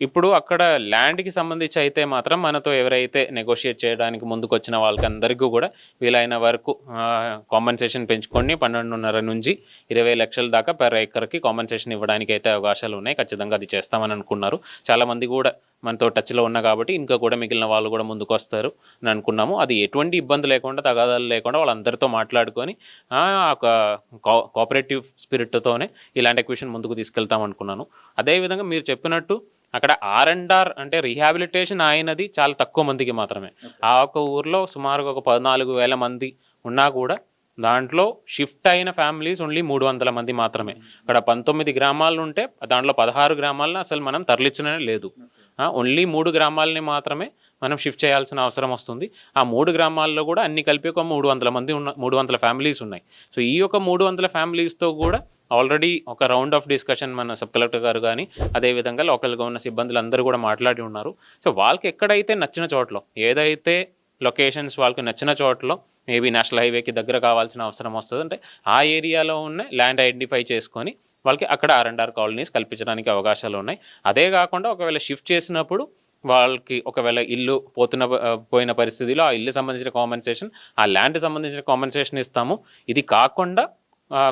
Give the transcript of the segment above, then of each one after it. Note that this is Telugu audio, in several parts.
ఇప్పుడు అక్కడ ల్యాండ్కి సంబంధించి అయితే మాత్రం మనతో ఎవరైతే నెగోషియేట్ చేయడానికి ముందుకు వచ్చిన వాళ్ళకి అందరికీ కూడా వీలైన వరకు కాంపెన్సేషన్ పెంచుకొని 12.5 నుంచి 20 లక్షల దాకా పర్ ఏకర్కి కాంపెన్సేషన్ ఇవ్వడానికి అయితే అవకాశాలు ఉన్నాయి. ఖచ్చితంగా అది చేస్తామని అనుకున్నారు. చాలామంది కూడా మనతో టచ్లో ఉన్నా కాబట్టి ఇంకా కూడా మిగిలిన వాళ్ళు కూడా ముందుకు వస్తారు అని అనుకున్నాము. అది ఎటువంటి ఇబ్బంది లేకుండా, తగాదాలు లేకుండా వాళ్ళందరితో మాట్లాడుకొని ఒక కోఆపరేటివ్ స్పిరిట్తోనే ఇలాంటి ఎక్విషన్ ముందుకు తీసుకెళ్తాం అనుకున్నాను. అదేవిధంగా మీరు చెప్పినట్టు అక్కడ R&R అంటే రీహాబిలిటేషన్ అయినది చాలా తక్కువ మందికి మాత్రమే. ఆ ఒక ఊర్లో సుమారుగా ఒక 14,000 మంది ఉన్నా కూడా దాంట్లో షిఫ్ట్ అయిన ఫ్యామిలీస్ ఓన్లీ 300 మంది మాత్రమే. అక్కడ 19 గ్రామాలు ఉంటే దాంట్లో 16 గ్రామాలను అసలు మనం తరలించనే లేదు. ఓన్లీ 3 గ్రామాలని మాత్రమే మనం షిఫ్ట్ చేయాల్సిన అవసరం వస్తుంది. ఆ 3 గ్రామాల్లో కూడా అన్ని కలిపి ఒక 300 ఫ్యామిలీస్ ఉన్నాయి. సో ఈ యొక్క 300 ఫ్యామిలీస్తో కూడా ఆల్రెడీ ఒక రౌండ్ ఆఫ్ డిస్కషన్ మన సబ్ కలెక్టర్ గారు కానీ అదేవిధంగా లోకల్గా ఉన్న సిబ్బందులు అందరూ కూడా మాట్లాడి ఉన్నారు. సో వాళ్ళకి ఎక్కడైతే నచ్చిన చోట్ల, ఏదైతే లొకేషన్స్ వాళ్ళకి నచ్చిన చోట్ల మేబీ నేషనల్ హైవేకి దగ్గర కావాల్సిన అవసరం వస్తుంది అంటే ఆ ఏరియాలో ఉన్న ల్యాండ్ ఐడెంటిఫై చేసుకొని వాళ్ళకి అక్కడ R&R కాలనీస్ కల్పించడానికి అవకాశాలు ఉన్నాయి. అదే కాకుండా ఒకవేళ షిఫ్ట్ చేసినప్పుడు వాళ్ళకి ఒకవేళ ఇల్లు పోయిన పరిస్థితిలో ఆ ఇల్లు సంబంధించిన కాంపెన్సేషన్, ఆ ల్యాండ్ సంబంధించిన కాంపెన్సేషన్ ఇస్తాము. ఇది కాకుండా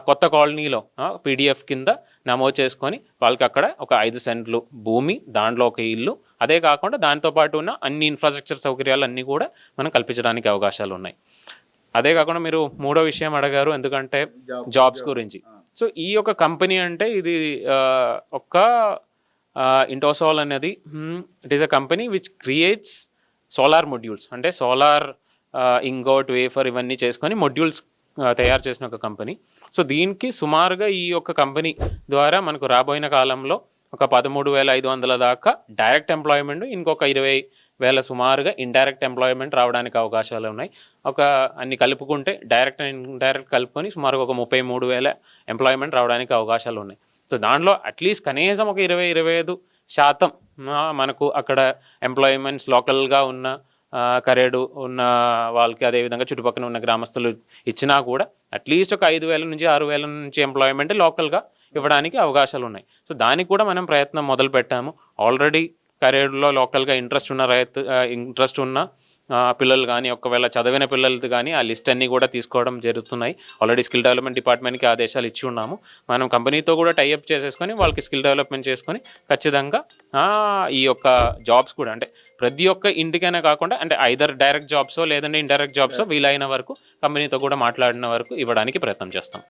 కొత్త కాలనీలో PDF కింద నమోదు చేసుకొని వాళ్ళకి అక్కడ ఒక 5 సెంట్లు భూమి, దాంట్లో ఒక ఇల్లు, అదే కాకుండా దాంతోపాటు ఉన్న అన్ని ఇన్ఫ్రాస్ట్రక్చర్ సౌకర్యాలు అన్నీ కూడా మనం కల్పించడానికి అవకాశాలు ఉన్నాయి. అదే కాకుండా మీరు మూడో విషయం అడిగారు, ఎందుకంటే జాబ్స్ గురించి. సో ఈ యొక్క కంపెనీ అంటే ఇది ఒక ఇంటోసాల్ అనేది it is a company which creates solar modules, అంటే సోలార్ ఇంగోట్, వేఫర్ ఇవన్నీ చేసుకొని మొడ్యూల్స్ తయారు చేసిన ఒక కంపెనీ. సో దీనికి సుమారుగా ఈ యొక్క కంపెనీ ద్వారా మనకు రాబోయిన కాలంలో ఒక 13,500 దాకా డైరెక్ట్ ఎంప్లాయ్మెంట్, ఇంకొక 20,000 సుమారుగా ఇండైరెక్ట్ ఎంప్లాయ్మెంట్ రావడానికి అవకాశాలు ఉన్నాయి. అన్ని కలుపుకుంటే డైరెక్ట్ అండ్ ఇండైరెక్ట్ కలుపుకొని సుమారుగా ఒక 33,000 ఎంప్లాయ్మెంట్ రావడానికి అవకాశాలు ఉన్నాయి. సో దాంట్లో అట్లీస్ట్ కనీసం ఒక 20-25% మనకు అక్కడ ఎంప్లాయ్మెంట్స్ లోకల్గా ఉన్న కరేడు ఉన్న వాళ్ళకి, అదేవిధంగా చుట్టుపక్కల ఉన్న గ్రామస్తులు ఇచ్చినా కూడా అట్లీస్ట్ ఒక 5,000 నుంచి 6,000 నుంచి ఎంప్లాయ్మెంట్ లోకల్గా ఇవ్వడానికి అవకాశాలు ఉన్నాయి. సో దానికి కూడా మనం ప్రయత్నం మొదలు పెట్టాము. ఆల్రెడీ కరేడులో లోకల్గా ఇంట్రెస్ట్ ఉన్న పిల్లలు కానీ, ఒకవేళ చదివిన పిల్లలది కానీ ఆ లిస్ట్ అన్నీ కూడా తీసుకోవడం జరుగుతున్నాయి. ఆల్రెడీ స్కిల్ డెవలప్మెంట్ డిపార్ట్మెంట్కి ఆదేశాలు ఇచ్చి ఉన్నాము. మనం కంపెనీతో కూడా టైఅప్ చేసేసుకొని వాళ్ళకి స్కిల్ డెవలప్మెంట్ చేసుకొని ఖచ్చితంగా ఈ యొక్క జాబ్స్ కూడా, అంటే ప్రతి ఒక్క ఇంటికైనా కాకుండా, అంటే ఐదర్ డైరెక్ట్ జాబ్సో లేదంటే ఇండైరెక్ట్ జాబ్సో వీలైన వరకు కంపెనీతో కూడా మాట్లాడిన వరకు ఇవ్వడానికి ప్రయత్నం చేస్తాం.